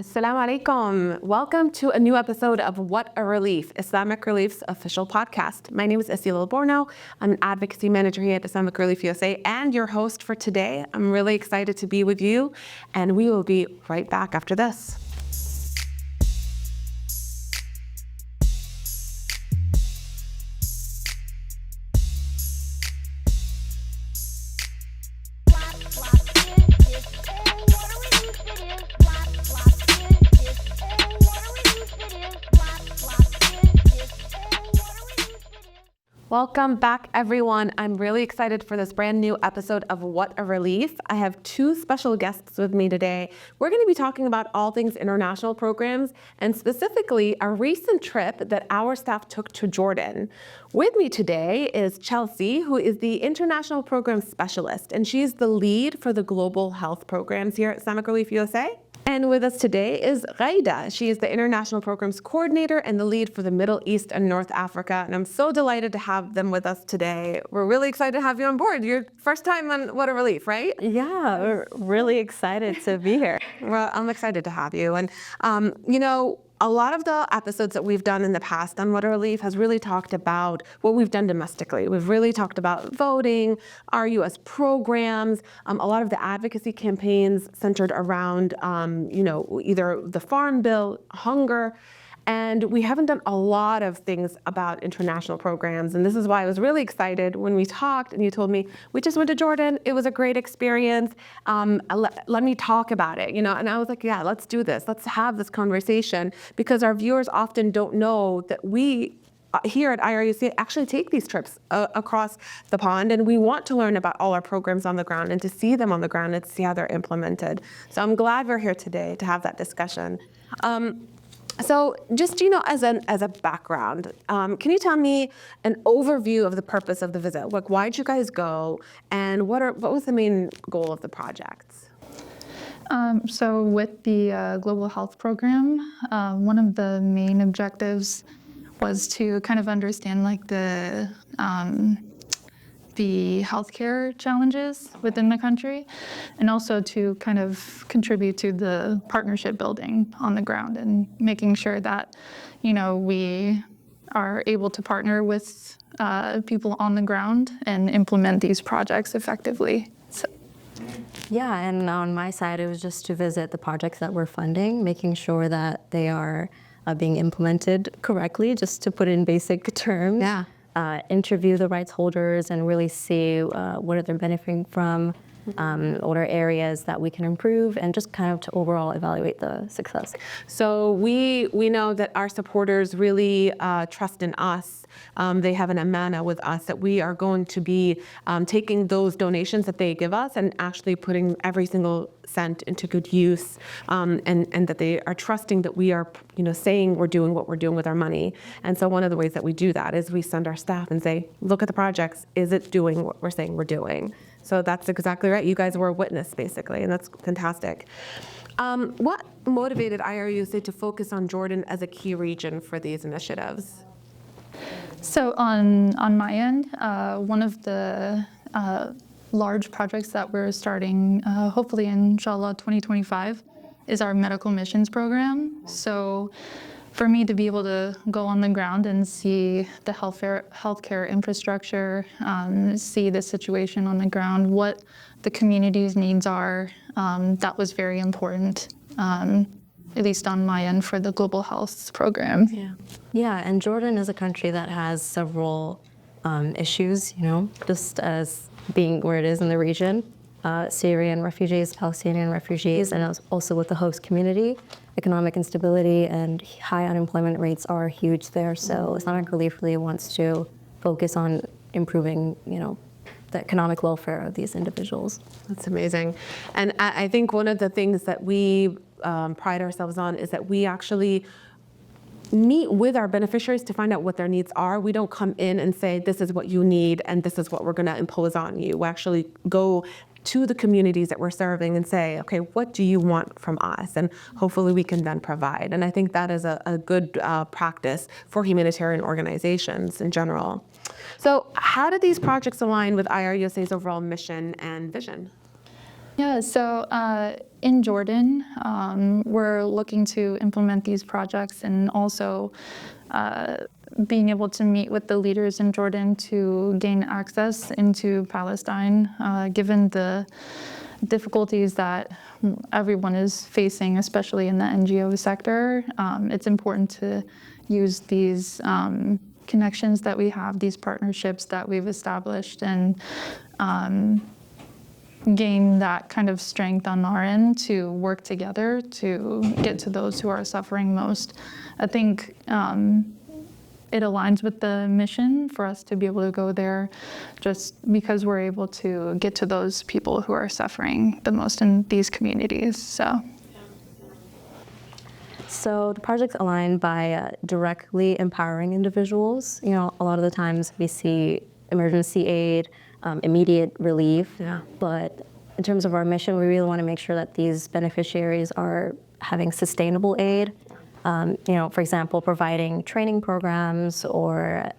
Assalamu alaikum. Welcome to a new episode of What a Relief, Islamic Relief's official podcast. My name is Asila Alborno. I'm an advocacy manager here at Islamic Relief USA and your host for today. I'm really excited to be with you, and we will be right back after this. Welcome back, everyone. I'm really excited for this brand new episode of What a Relief. I have two special guests with me today. We're going to be talking about all things international programs and specifically a recent trip that our staff took to Jordan. With me today is Chelsea, who is the International Program Specialist, and she's the lead for the Global Health Programs here at Islamic Relief USA. And with us today is Ghaida. She is the International Programs Coordinator and the lead for the Middle East and North Africa. And I'm so delighted to have them with us today. We're really excited to have you on board. Your first time on What a Relief, right? Yeah, we're really excited to be here. Well, I'm excited to have you. And, a lot of the episodes that we've done in the past on What a Relief has really talked about what we've done domestically. We've really talked about voting, our U.S. programs, a lot of the advocacy campaigns centered around, either the Farm Bill, hunger. And we haven't done a lot of things about international programs. And this is why I was really excited when we talked and you told me, we just went to Jordan. It was a great experience. Let me talk about it, And I was like, yeah, let's do this. Let's have this conversation because our viewers often don't know that we here at IRUSA actually take these trips across the pond, and we want to learn about all our programs on the ground and to see them on the ground and to see how they're implemented. So I'm glad we're here today to have that discussion. So just, as a background, can you tell me an overview of the purpose of the visit? Like, why'd you guys go, and what was the main goal of the projects? So with the Global Health Program, one of the main objectives was to kind of understand the healthcare challenges within the country, and also to kind of contribute to the partnership building on the ground and making sure that, we are able to partner with people on the ground and implement these projects effectively. So. Yeah, and on my side, it was just to visit the projects that we're funding, making sure that they are being implemented correctly, just to put in basic terms. Yeah. Interview the rights holders and really see what they're benefiting from, what are areas that we can improve, and just kind of to overall evaluate the success. So we know that our supporters really trust in us. They have an amana with us that we are going to be taking those donations that they give us and actually putting every single cent into good use, and that they are trusting that we are, saying we're doing what we're doing with our money. And so one of the ways that we do that is we send our staff and say, look at the projects. Is it doing what we're saying we're doing? So that's exactly right. You guys were a witness, basically, and that's fantastic. What motivated IRUSA to focus on Jordan as a key region for these initiatives? So on my end, one of the large projects that we're starting, hopefully inshallah 2025, is our medical missions program. So for me to be able to go on the ground and see the healthcare infrastructure, see the situation on the ground, what the community's needs are, that was very important, at least on my end for the Global Health Program. Yeah, and Jordan is a country that has several issues, just as being where it is in the region. Syrian refugees, Palestinian refugees, and also with the host community. Economic instability and high unemployment rates are huge there. So Islamic Relief really wants to focus on improving, the economic welfare of these individuals. That's amazing. And I think one of the things that we pride ourselves on is that we actually meet with our beneficiaries to find out what their needs are. We don't come in and say, this is what you need and this is what we're going to impose on you. We actually go to the communities that we're serving and say, okay, what do you want from us? And hopefully we can then provide. And I think that is a good practice for humanitarian organizations in general. So how do these projects align with IRUSA's overall mission and vision? Yeah, so in Jordan, we're looking to implement these projects and also being able to meet with the leaders in Jordan to gain access into Palestine, given the difficulties that everyone is facing, especially in the NGO sector. It's important to use these connections that we have, these partnerships that we've established, and gain that kind of strength on our end to work together to get to those who are suffering most. I think it aligns with the mission for us to be able to go there just because we're able to get to those people who are suffering the most in these communities. So the project's aligned by directly empowering individuals. You know, a lot of the times we see emergency aid, immediate relief. Yeah. But in terms of our mission, we really want to make sure that these beneficiaries are having sustainable aid. You know, for example, providing training programs or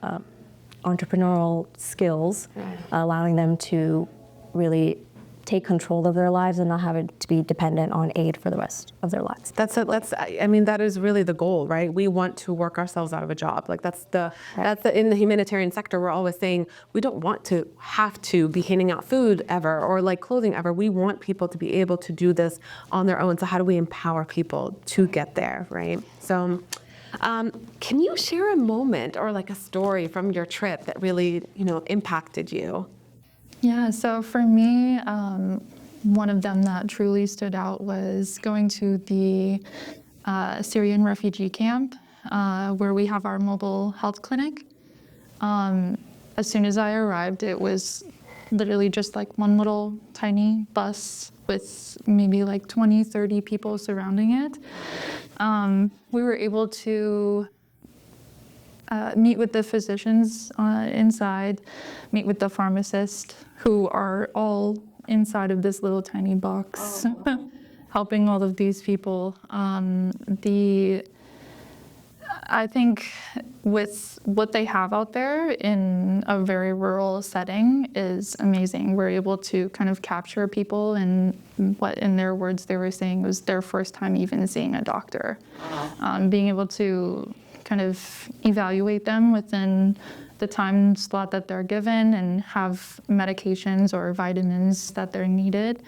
entrepreneurial skills, allowing them to really take control of their lives and not having to be dependent on aid for the rest of their lives. I mean, that is really the goal, right? We want to work ourselves out of a job. Like that's in the humanitarian sector, we're always saying we don't want to have to be handing out food ever or like clothing ever. We want people to be able to do this on their own. So how do we empower people to get there, right? So can you share a moment or like a story from your trip that really, impacted you? Yeah, so for me, one of them that truly stood out was going to the Syrian refugee camp where we have our mobile health clinic. As soon as I arrived, it was literally just like one little tiny bus with maybe like 20, 30 people surrounding it. We were able to meet with the physicians inside, meet with the pharmacist, who are all inside of this little tiny box, helping all of these people. I think with what they have out there in a very rural setting is amazing. We're able to kind of capture people, and what in their words they were saying was their first time even seeing a doctor. Being able to kind of evaluate them within the time slot that they're given and have medications or vitamins that they're needed.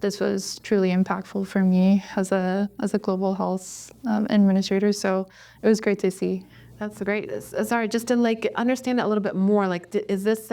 This was truly impactful for me as a global health administrator, so it was great to see. That's great. Sorry, just to like understand it a little bit more, like is this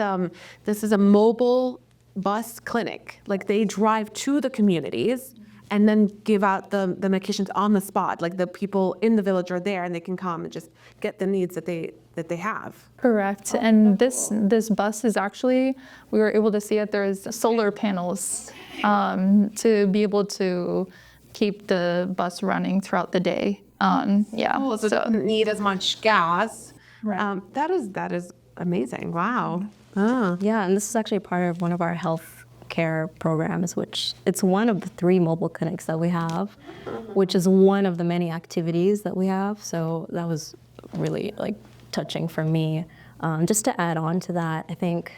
this is a mobile bus clinic? Like they drive to the communities and then give out the medications on the spot. Like the people in the village are there and they can come and just get the needs that they have. Correct. And this bus is actually, we were able to see it, there's solar panels to be able to keep the bus running throughout the day. Yeah. Oh, so it doesn't need as much gas. Right. That is amazing. Wow. Oh. Yeah, and this is actually part of one of our health care programs, which it's one of the 3 mobile clinics that we have, which is one of the many activities that we have. So that was really like touching for me. Just to add on to that, I think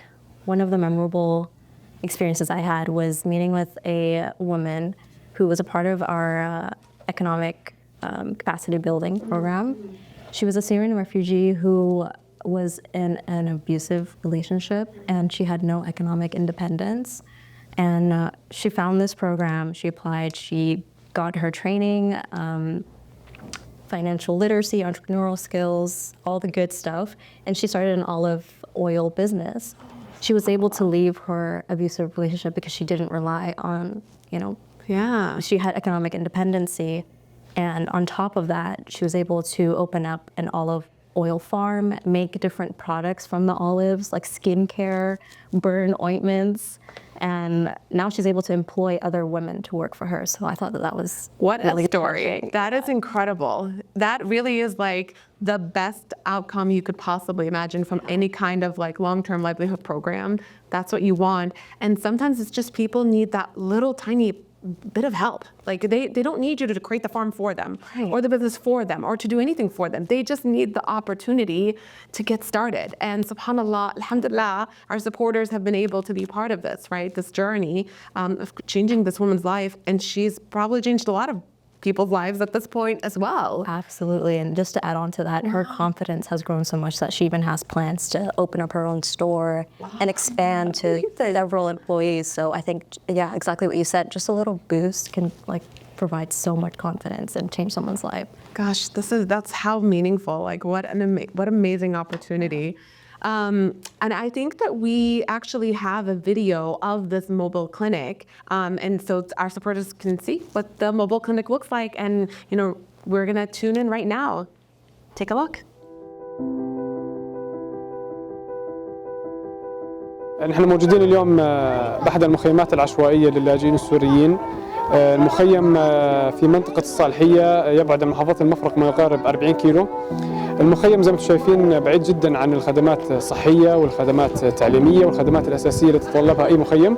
one of the memorable experiences I had was meeting with a woman who was a part of our economic capacity building program. She was a Syrian refugee who was in an abusive relationship and she had no economic independence. And she found this program, she applied, she got her training, financial literacy, entrepreneurial skills, all the good stuff, and she started an olive oil business. She was able to leave her abusive relationship because she didn't rely on, Yeah. she had economic independency. And on top of that, she was able to open up an olive oil farm, make different products from the olives, like skincare, burn ointments. And now she's able to employ other women to work for her. So I thought that was What really a story. touching. That is incredible. That really is like the best outcome you could possibly imagine from any kind of like long-term livelihood program. That's what you want. And sometimes it's just people need that little tiny bit of help. Like they don't need you to create the farm for them or the business for them or to do anything for them. They just need the opportunity to get started. And subhanAllah, alhamdulillah, our supporters have been able to be part of this, right? This journey of changing this woman's life. And she's probably changed a lot of people's lives at this point as well. Absolutely. And just to add on to that, her confidence has grown so much that she even has plans to open up her own store and expand to several employees. So I think, yeah, exactly what you said, just a little boost can like provide so much confidence and change someone's life. Gosh, that's how meaningful. Like what amazing opportunity. And I think that we actually have a video of this mobile clinic, and so our supporters can see what the mobile clinic looks like. And we're gonna tune in right now. Take a look. نحن موجودين اليوم بأحد المخيمات العشوائية للاجئين السوريين. المخيم في منطقة الصالحية يبعد عن محافظة المفرق ما يقارب 40 كيلو. المخيم زي ما انتم شايفين بعيد جدا عن الخدمات الصحية والخدمات التعليمية والخدمات الأساسية اللي تتطلبها أي مخيم.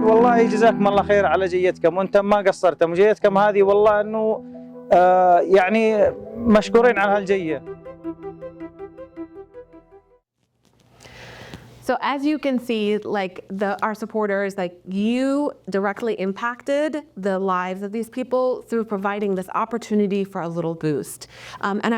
والله جزاكم الله خير على جيتكم وانتم ما قصرتم وجيتكم هذه والله انه يعني مشكورين على هالجيه. So as you can see, like our supporters, like you directly impacted the lives of these people through providing this opportunity for a little boost. And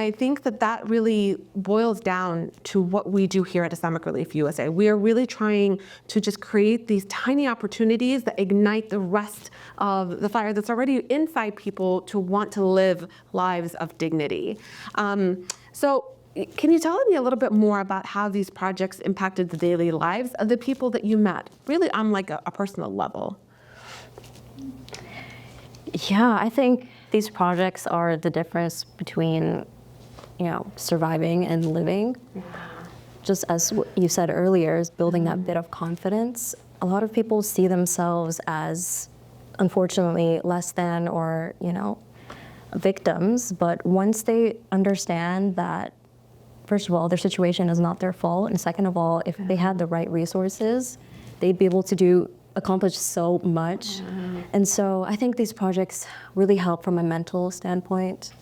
I think that really boils down to what we do here at Islamic Relief USA. We are really trying to just create these tiny opportunities that ignite the rest of the fire that's already inside people to want to live lives of dignity. So can you tell me a little bit more about how these projects impacted the daily lives of the people that you met, really on like a personal level? Yeah, I think these projects are the difference between, surviving and living. Just as you said earlier, is building that bit of confidence. A lot of people see themselves as, unfortunately, less than or, victims. But once they understand that, first of all, their situation is not their fault, and second of all, if they had the right resources, they'd be able to accomplish so much. And so I think these projects really help from a mental standpoint.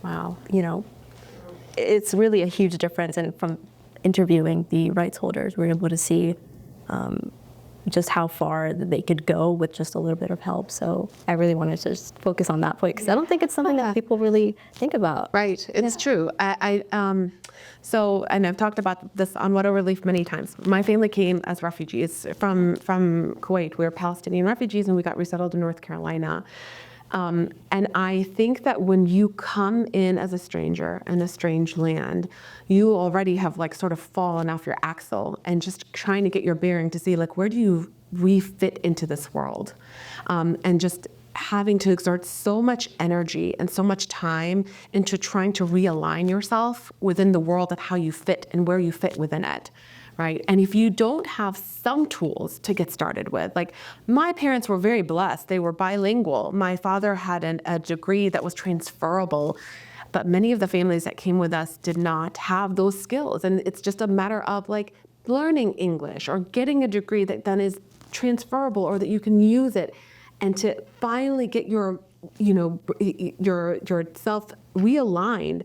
Wow, it's really a huge difference. And from interviewing the rights holders, we're able to see just how far they could go with just a little bit of help. So I really wanted to just focus on that point because I don't think it's something that people really think about. Right, it's true. So, and I've talked about this on Water Relief many times. My family came as refugees from Kuwait. We were Palestinian refugees and we got resettled in North Carolina. And I think that when you come in as a stranger in a strange land, you already have like sort of fallen off your axle and just trying to get your bearing to see like, where do we fit into this world? And just having to exert so much energy and so much time into trying to realign yourself within the world of how you fit and where you fit within it. Right? And if you don't have some tools to get started with, like my parents were very blessed. They were bilingual. My father had a degree that was transferable, but many of the families that came with us did not have those skills. And it's just a matter of like learning English or getting a degree that then is transferable or that you can use it and to finally get your self realigned.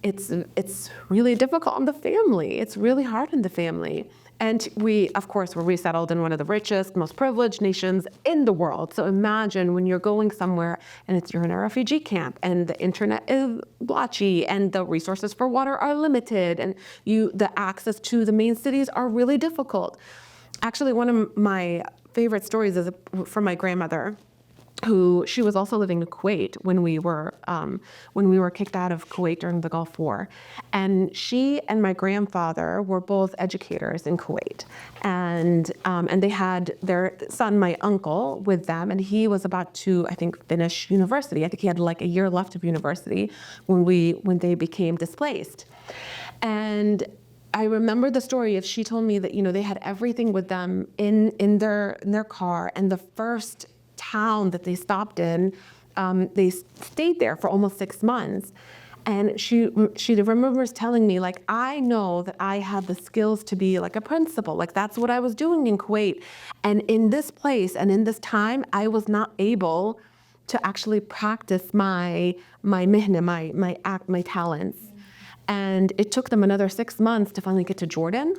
It's really difficult on the family. It's really hard on the family. And we, of course, were resettled in one of the richest, most privileged nations in the world. So imagine when you're going somewhere and you're in a refugee camp and the internet is blotchy and the resources for water are limited and the access to the main cities are really difficult. Actually, one of my favorite stories is from my grandmother. she was also living in Kuwait when we were kicked out of Kuwait during the Gulf War, and she and my grandfather were both educators in Kuwait, and they had their son, my uncle, with them, and he was about to, I think, finish university. I think he had like a year left of university when they became displaced, and I remember the story of she told me that they had everything with them in their car, and the first town that they stopped in, they stayed there for almost 6 months. And she remembers telling me, like, I know that I have the skills to be like a principal. Like, that's what I was doing in Kuwait. And in this place and in this time, I was not able to actually practice my mihna, my talents. And it took them another 6 months to finally get to Jordan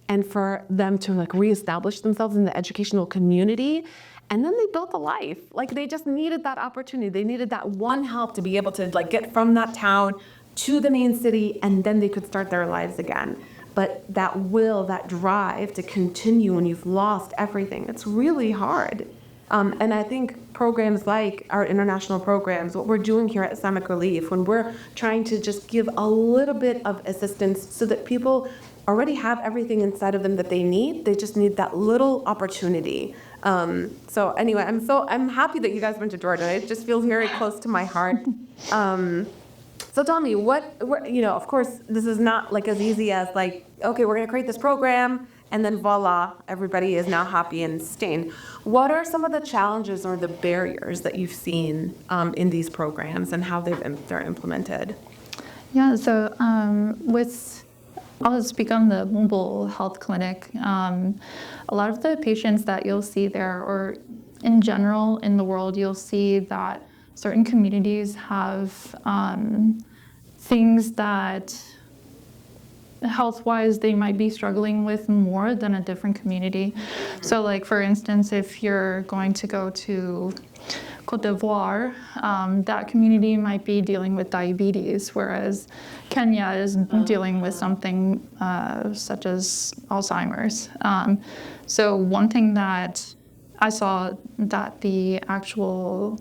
and for them to like reestablish themselves in the educational community. And then they built a life. Like, they just needed that opportunity. They needed that one help to be able to like get from that town to the main city, and then they could start their lives again. But that will, that drive to continue when you've lost everything, it's really hard. And I think programs like our international programs, what we're doing here at Islamic Relief, when we're trying to just give a little bit of assistance so that people already have everything inside of them that they need, they just need that little opportunity. So anyway, I'm happy that you guys went to Jordan. It just feels very close to my heart. So tell me, of course, this is not like as easy as like, okay, we're gonna create this program, and then voila, everybody is now happy and staying. What are some of the challenges or the barriers that you've seen in these programs and how they're implemented? Yeah, so I'll speak on the mobile health clinic. A lot of the patients that you'll see there, or in general in the world, you'll see that certain communities have things that health-wise they might be struggling with more than a different community. So like, for instance, if you're going to go to Côte d'Ivoire, that community might be dealing with diabetes, whereas Kenya is dealing with something such as Alzheimer's. So one thing that I saw that the actual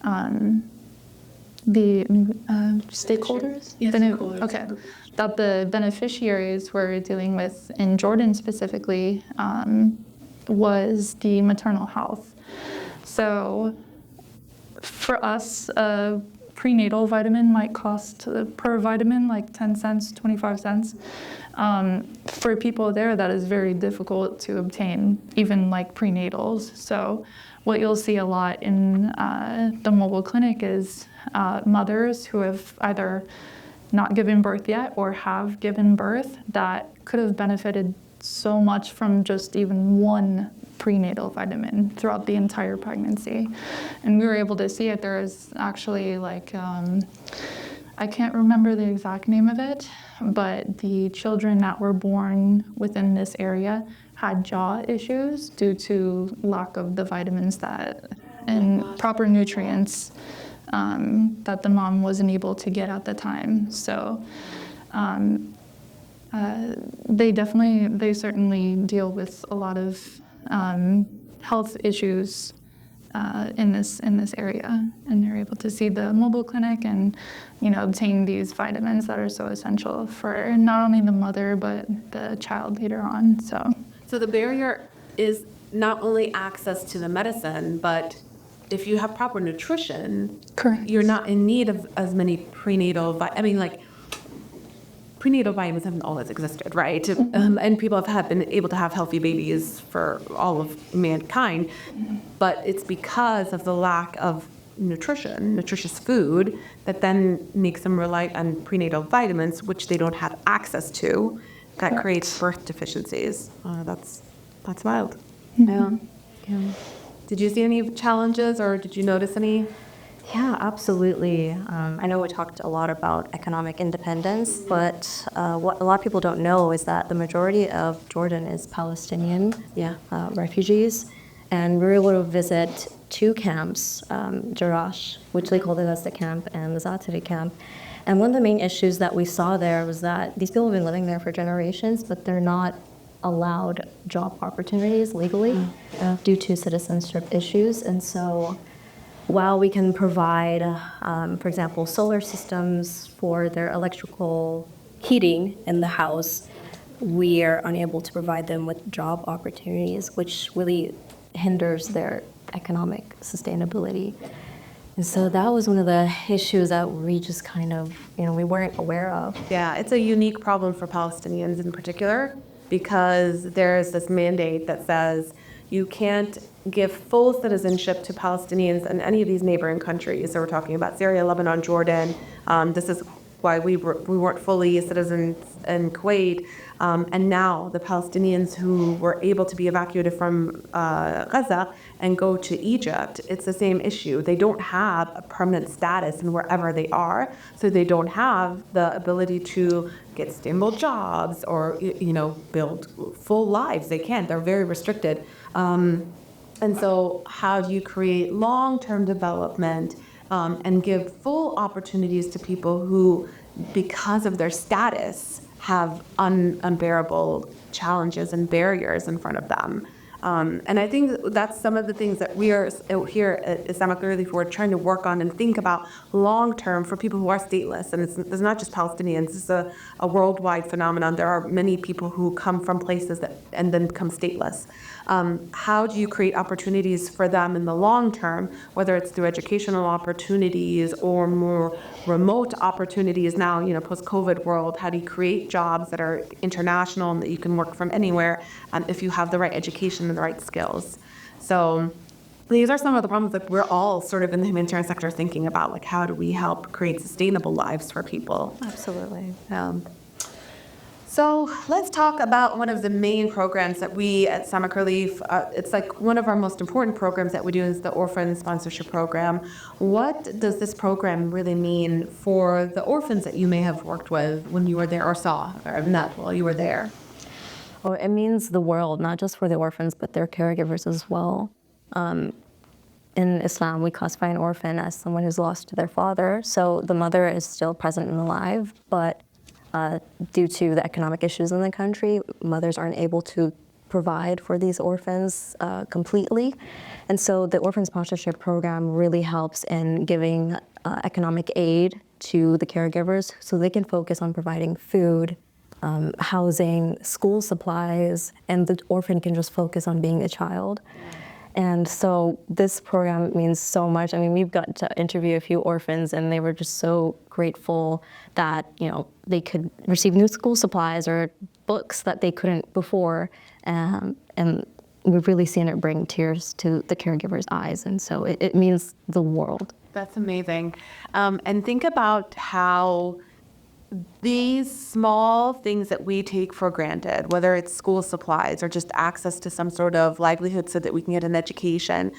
stakeholders? Yes, stakeholders. Okay. That the beneficiaries were dealing with in Jordan specifically was the maternal health. So for us, a prenatal vitamin might cost per vitamin like 10 cents, 25 cents. For people there, that is very difficult to obtain, even like prenatals. So what you'll see a lot in the mobile clinic is mothers who have either not given birth yet or have given birth that could have benefited so much from just even one prenatal vitamin throughout the entire pregnancy. And we were able to see it. There is actually like, I can't remember the exact name of it, but the children that were born within this area had jaw issues due to lack of the vitamins and proper nutrients that the mom wasn't able to get at the time. So they certainly deal with a lot of health issues in this area, and they're able to see the mobile clinic and obtain these vitamins that are so essential for not only the mother but the child later on. So the barrier is not only access to the medicine, but if you have proper nutrition, Correct. You're not in need of as many prenatal prenatal vitamins haven't always existed, right? And people have been able to have healthy babies for all of mankind, but it's because of the lack of nutritious food, that then makes them rely on prenatal vitamins, which they don't have access to, that creates birth deficiencies. That's wild. Yeah. Did you see any challenges, or did you notice any? Yeah, absolutely. I know we talked a lot about economic independence, but what a lot of people don't know is that the majority of Jordan is Palestinian refugees. And we were able to visit 2 camps, Jarash, which they call the Gaza camp, and the Zatari camp. And one of the main issues that we saw there was that these people have been living there for generations, but they're not allowed job opportunities legally due to citizenship issues. And so while we can provide, for example, solar systems for their electrical heating in the house, we are unable to provide them with job opportunities, which really hinders their economic sustainability. And so that was one of the issues that we just kind of, we weren't aware of. Yeah, it's a unique problem for Palestinians in particular because there's this mandate that says you can't give full citizenship to Palestinians in any of these neighboring countries. So we're talking about Syria, Lebanon, Jordan. This is why we weren't fully citizens in Kuwait. And now the Palestinians who were able to be evacuated from Gaza and go to Egypt, it's the same issue. They don't have a permanent status in wherever they are, so they don't have the ability to get stable jobs or build full lives. They can't. They're very restricted. And so how do you create long-term development and give full opportunities to people who, because of their status, have unbearable challenges and barriers in front of them? And I think that's some of the things that we are here at Islamic Relief, we're trying to work on and think about long-term for people who are stateless. And it's not just Palestinians, it's a worldwide phenomenon. There are many people who come from places and then become stateless. How do you create opportunities for them in the long term, whether it's through educational opportunities or more remote opportunities now, post-COVID world? How do you create jobs that are international and that you can work from anywhere if you have the right education and the right skills? So these are some of the problems that we're all sort of in the humanitarian sector thinking about, like how do we help create sustainable lives for people? Absolutely. So let's talk about one of the main programs that we at Islamic Relief, it's like one of our most important programs that we do is the Orphan Sponsorship Program. What does this program really mean for the orphans that you may have worked with when you were there or saw, or not while you were there? Well, it means the world, not just for the orphans, but their caregivers as well. In Islam, we classify an orphan as someone who's lost their father. So the mother is still present and alive, but due to the economic issues in the country, mothers aren't able to provide for these orphans completely. And so the Orphan Sponsorship Program really helps in giving economic aid to the caregivers so they can focus on providing food, housing, school supplies, and the orphan can just focus on being a child. And so this program means so much. I mean, we've got to interview a few orphans and they were just so grateful that, they could receive new school supplies or books that they couldn't before. And we've really seen it bring tears to the caregiver's eyes. And so it means the world. That's amazing. And think about how these small things that we take for granted, whether it's school supplies or just access to some sort of livelihood so that we can get an education,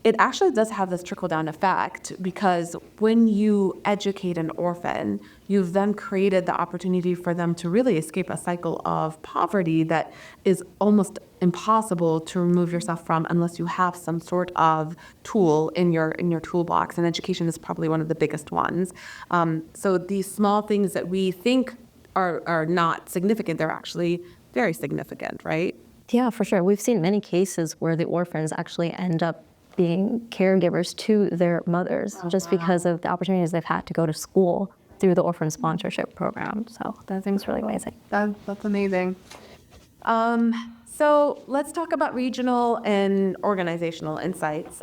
it actually does have this trickle-down effect because when you educate an orphan, you've then created the opportunity for them to really escape a cycle of poverty that is almost impossible to remove yourself from unless you have some sort of tool in your toolbox, and education is probably one of the biggest ones. So these small things that we think are not significant, they're actually very significant, right? Yeah, for sure. We've seen many cases where the orphans actually end up being caregivers to their mothers just because of the opportunities they've had to go to school through the Orphan Sponsorship Program. So that seems really amazing. That's amazing. So let's talk about regional and organizational insights.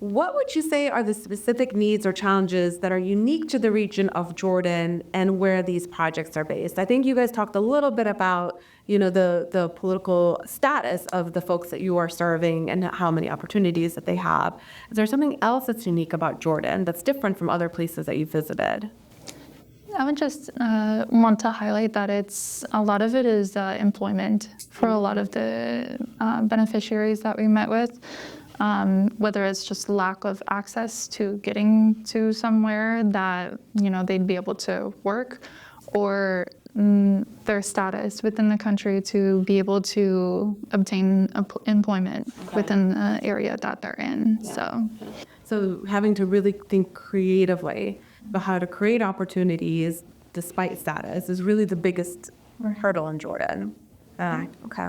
What would you say are the specific needs or challenges that are unique to the region of Jordan and where these projects are based? I think you guys talked a little bit about, the political status of the folks that you are serving and how many opportunities that they have. Is there something else that's unique about Jordan that's different from other places that you visited? I would just want to highlight that a lot of it is employment for a lot of the beneficiaries that we met with. Whether it's just lack of access to getting to somewhere that, they'd be able to work, or their status within the country to be able to obtain employment within the area that they're in. So having to really think creatively about how to create opportunities despite status is really the biggest hurdle in Jordan. Okay.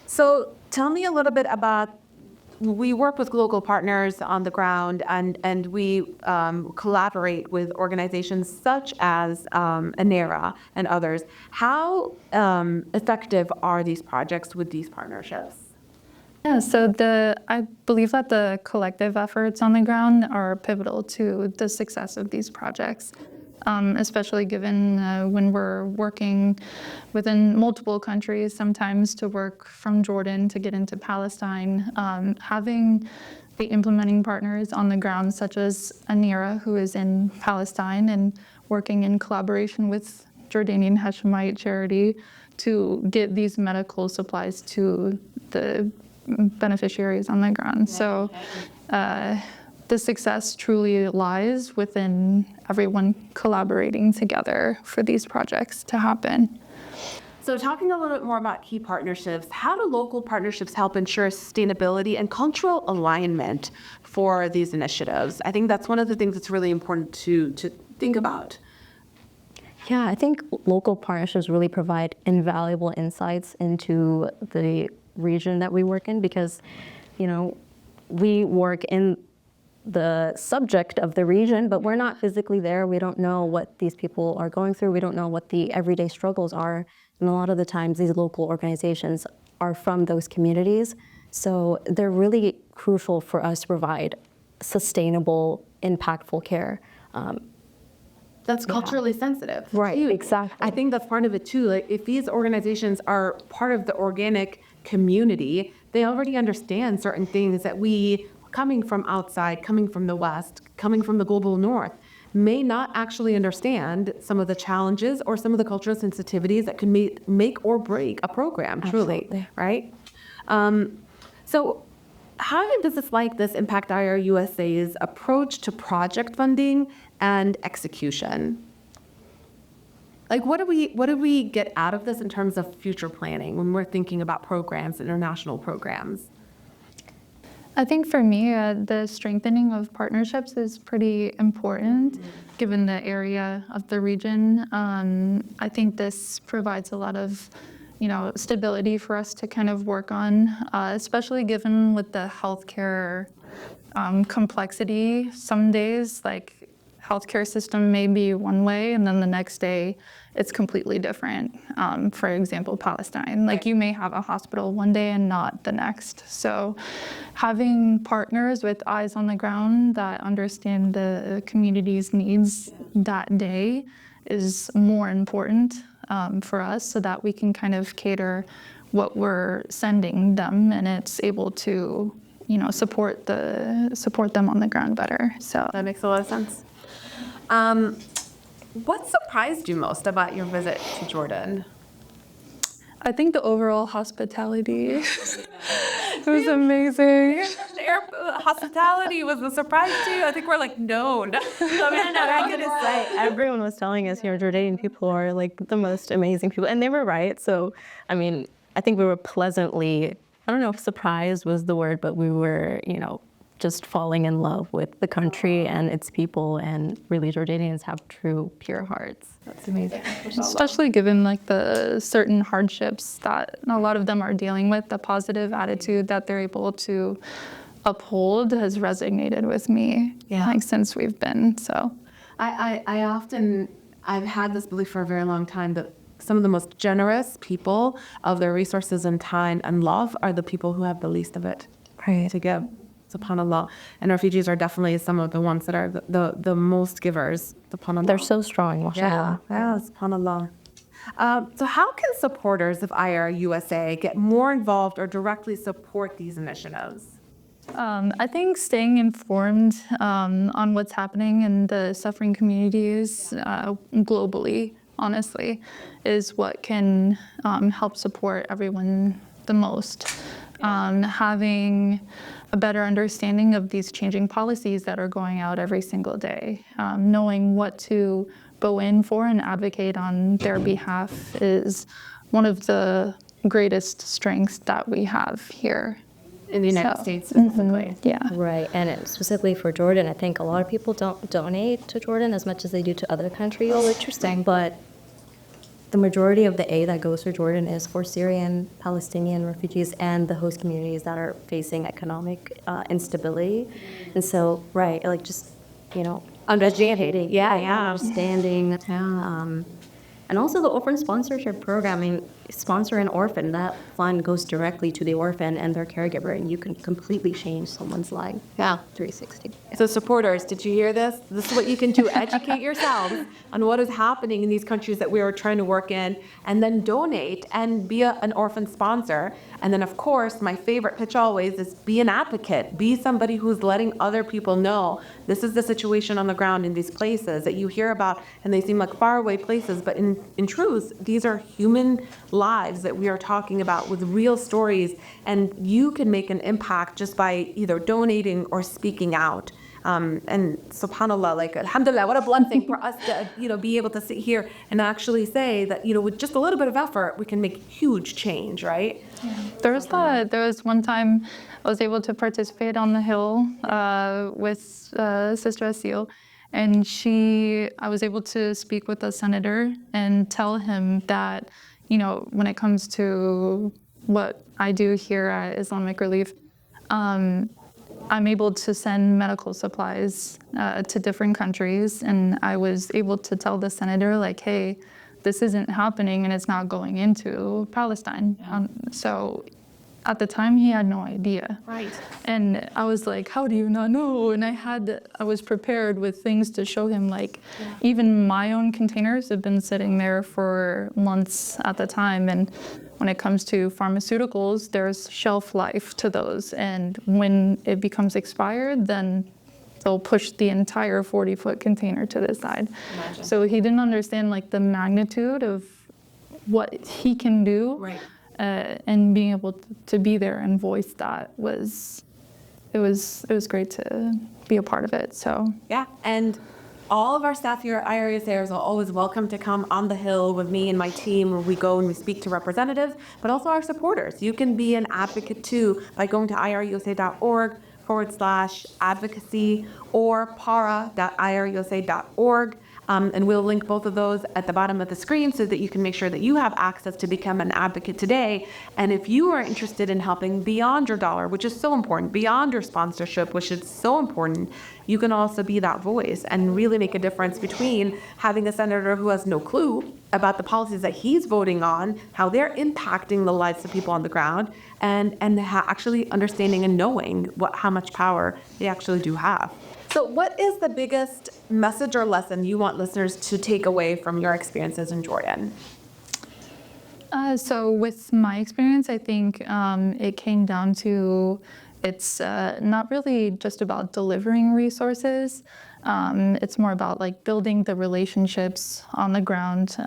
So tell me a little bit about we work with local partners on the ground, and we collaborate with organizations such as ANERA and others. How effective are these projects with these partnerships? Yeah, so I believe that the collective efforts on the ground are pivotal to the success of these projects, especially given when we're working within multiple countries, sometimes to work from Jordan to get into Palestine. Having the implementing partners on the ground, such as ANERA, who is in Palestine, and working in collaboration with Jordanian Hashemite Charity to get these medical supplies to the beneficiaries on the ground. So the success truly lies within everyone collaborating together for these projects to happen. So talking a little bit more about key partnerships, how do local partnerships help ensure sustainability and cultural alignment for these initiatives? I think that's one of the things that's really important to think about. Yeah, I think local partnerships really provide invaluable insights into the region that we work in, because, you know, we work in the subject of the region, but we're not physically there. We don't know what these people are going through. We don't know what the everyday struggles are. And a lot of the times these local organizations are from those communities. So they're really crucial for us to provide sustainable, impactful care. That's culturally sensitive. Right, too. exactly. I think that's part of it too. Like, if these organizations are part of the organic community, they already understand certain things that we, coming from outside, coming from the West, coming from the global North, may not actually understand some of the challenges or some of the cultural sensitivities that can make or break a program, truly, Absolutely. right? So how does this impact IRUSA's approach to project funding and execution? Like, what do we get out of this in terms of future planning when we're thinking about programs, international programs? I think for me, the strengthening of partnerships is pretty important given the area of the region. I think this provides a lot of, stability for us to kind of work on, especially given with the healthcare complexity. Some days, like, healthcare system may be one way, and then the next day it's completely different. For example, Palestine, like, you may have a hospital one day and not the next. So having partners with eyes on the ground that understand the community's needs that day is more important for us, so that we can kind of cater what we're sending them, and it's able to, support them on the ground better. So That makes a lot of sense. What surprised you most about your visit to Jordan? I think the overall hospitality it was amazing. Hospitality was a surprise to you. I think we're known. I'm gonna say, everyone was telling us, Jordanian people are like the most amazing people, and they were right. So, I think we were pleasantly, I don't know if surprised was the word, but we were, just falling in love with the country and its people, and really Jordanians have true, pure hearts. That's amazing. Especially given the certain hardships that a lot of them are dealing with, the positive attitude that they're able to uphold has resonated with me. Yeah. Since we've been. So I've had this belief for a very long time that some of the most generous people of their resources and time and love are the people who have the least of it to give. SubhanAllah. And refugees are definitely some of the ones that are the most givers. SubhanAllah. They're so strong, mashallah. Yeah, SubhanAllah. So how can supporters of IRUSA get more involved or directly support these initiatives? I think staying informed on what's happening in the suffering communities globally, honestly, is what can help support everyone the most. Having a better understanding of these changing policies that are going out every single day, knowing what to go in for and advocate on their behalf is one of the greatest strengths that we have here. In the United States specifically. Yeah. Right, and specifically for Jordan, I think a lot of people don't donate to Jordan as much as they do to other countries. Oh, interesting. But the majority of the aid that goes to Jordan is for Syrian, Palestinian refugees and the host communities that are facing economic instability. And so, right, like just, understanding, understanding, and also the orphan sponsorship program. I mean, sponsor an orphan, that fund goes directly to the orphan and their caregiver, and you can completely change someone's life. Yeah. 360. So supporters, did you hear this? This is what you can do. Educate yourselves on what is happening in these countries that we are trying to work in, and then donate and be an orphan sponsor. And then, of course, my favorite pitch always is be an advocate. Be somebody who's letting other people know this is the situation on the ground in these places that you hear about, and they seem like faraway places, but in truth, these are human lives that we are talking about with real stories, and you can make an impact just by either donating or speaking out. And subhanAllah, like, alhamdulillah, what a blessing for us to, be able to sit here and actually say that, with just a little bit of effort, we can make huge change, right? Yeah. There was one time I was able to participate on the Hill with Sister Asil, and I was able to speak with the senator and tell him that, when it comes to what I do here at Islamic Relief, I'm able to send medical supplies to different countries, and I was able to tell the senator, like, hey, this isn't happening and it's not going into Palestine. So at the time, he had no idea. Right. And I was like, how do you not know? And I was prepared with things to show him, like, even my own containers have been sitting there for months at the time. And when it comes to pharmaceuticals, there's shelf life to those. And when it becomes expired, then they'll push the entire 40-foot container to the side. Imagine. So he didn't understand, like, the magnitude of what he can do. Right. And being able to be there and voice that was great to be a part of it. So Yeah, and all of our staff here at IRUSA are always welcome to come on the Hill with me and my team where we go and we speak to representatives, but also our supporters. You can be an advocate too by going to irusa.org/advocacy or para.irusa.org. And we'll link both of those at the bottom of the screen so that you can make sure that you have access to become an advocate today. And if you are interested in helping beyond your dollar, which is so important, beyond your sponsorship, which is so important, you can also be that voice and really make a difference between having a senator who has no clue about the policies that he's voting on, how they're impacting the lives of people on the ground, and actually understanding and knowing how much power they actually do have. So what is the biggest message or lesson you want listeners to take away from your experiences in Jordan? So with my experience, I think it came down to it's not really just about delivering resources. It's more about, like, building the relationships on the ground,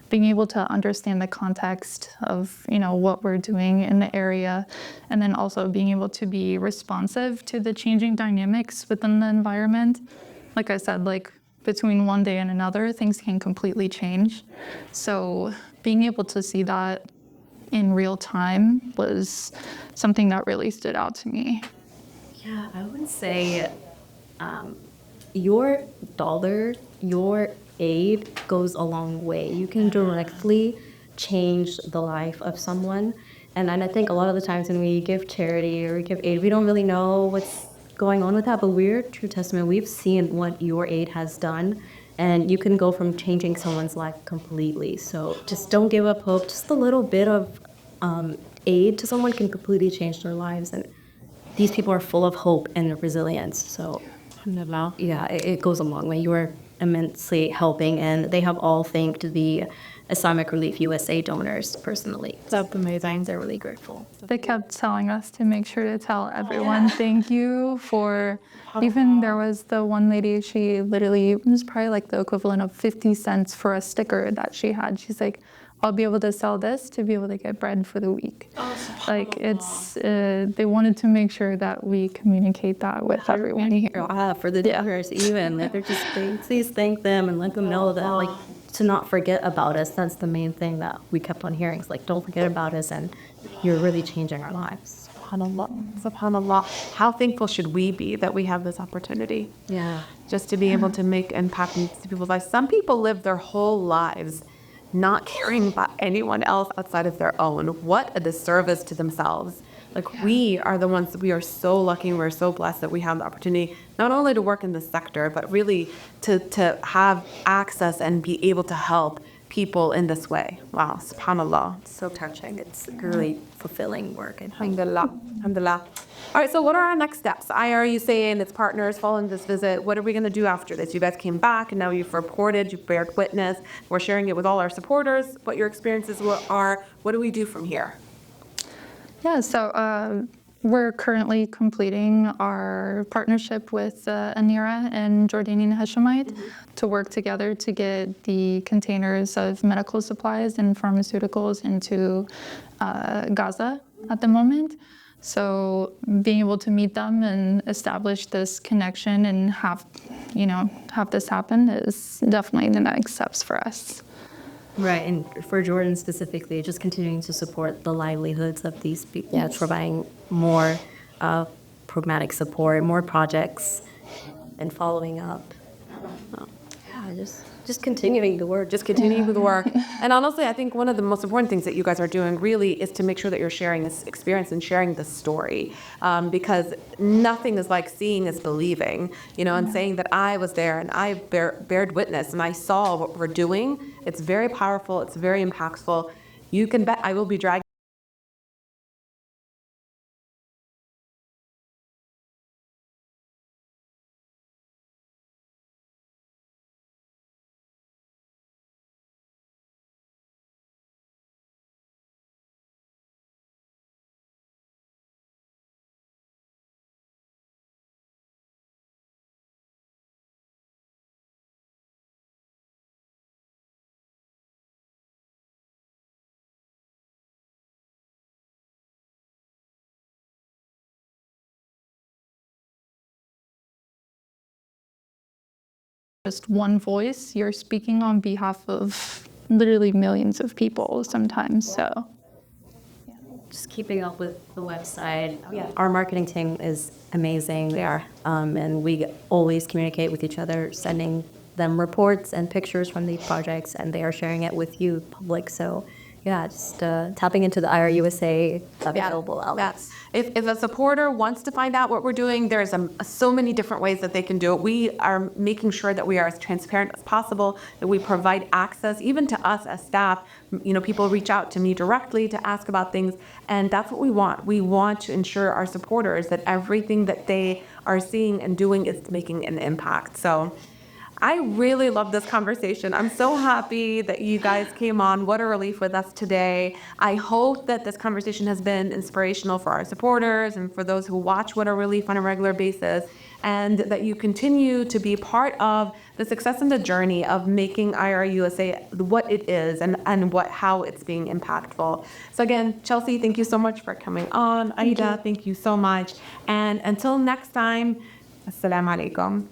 being able to understand the context of, what we're doing in the area, and then also being able to be responsive to the changing dynamics within the environment. Like I said, like, between one day and another, things can completely change. So being able to see that in real time was something that really stood out to me. Yeah, I would say your dollar, your aid goes a long way. You can directly change the life of someone. And I think a lot of the times when we give charity or we give aid, we don't really know what's going on with that, but we're true testament. We've seen what your aid has done, and you can go from changing someone's life completely. So just don't give up hope. Just a little bit of aid to someone can completely change their lives. And these people are full of hope and resilience. So yeah, it goes a long way. You are immensely helping, and they have all thanked the Islamic Relief USA donors personally. That's amazing. They're really grateful. They kept telling us to make sure to tell everyone thank you for, even there was the one lady, she literally, it was probably like the equivalent of 50 cents for a sticker that she had. She's like, I'll be able to sell this to be able to get bread for the week. Like, it's, they wanted to make sure that we communicate that with everyone here. For the donors, even, like, they're just, please thank them and let them know that, like, to not forget about us. That's the main thing that we kept on hearing. It's like, don't forget about us, and you're really changing our lives. SubhanAllah, SubhanAllah. How thankful should we be that we have this opportunity? Yeah. Just to be able to make impact in people's lives. Some people live their whole lives not caring about anyone else outside of their own. What a disservice to themselves. Like, we are the ones that we are so lucky and we're so blessed that we have the opportunity not only to work in this sector, but really to have access and be able to help people in this way. Wow, subhanAllah. So touching. It's really fulfilling work. Alhamdulillah. Alhamdulillah. All right, so what are our next steps? IRUSA and its partners following this visit, what are we going to do after this? You guys came back and now you've reported, you've bared witness. We're sharing it with all our supporters, what your experiences are. What do we do from here? Yeah, so we're currently completing our partnership with Anira and Jordanian Hashemite to work together to get the containers of medical supplies and pharmaceuticals into Gaza at the moment. So being able to meet them and establish this connection and have this happen is definitely the next steps for us. Right, and for Jordan specifically, just continuing to support the livelihoods of these people, providing more pragmatic support, more projects, and following up. Yeah, just continuing the work. Just continuing with the work. And honestly, I think one of the most important things that you guys are doing really is to make sure that you're sharing this experience and sharing this story, because nothing is like seeing is believing, and saying that I was there and I bared witness and I saw what we're doing. It's very powerful. It's very impactful. You can bet I will be dragging Just one voice, you're speaking on behalf of literally millions of people sometimes, so. Just keeping up with the website. Our marketing team is amazing. They are. And we always communicate with each other, sending them reports and pictures from the projects, and they are sharing it with you, public. So yeah, just tapping into the IRUSA available outlets. If a supporter wants to find out what we're doing, there's so many different ways that they can do it. We are making sure that we are as transparent as possible, that we provide access, even to us as staff. People reach out to me directly to ask about things, and that's what we want. We want to ensure our supporters that everything that they are seeing and doing is making an impact. So I really love this conversation. I'm so happy that you guys came on What a Relief with us today. I hope that this conversation has been inspirational for our supporters and for those who watch What a Relief on a regular basis, and that you continue to be part of the success and the journey of making IRUSA what it is and how it's being impactful. So again, Chelsea, thank you so much for coming on. Aida, thank you so much. And until next time, Assalamu alaikum.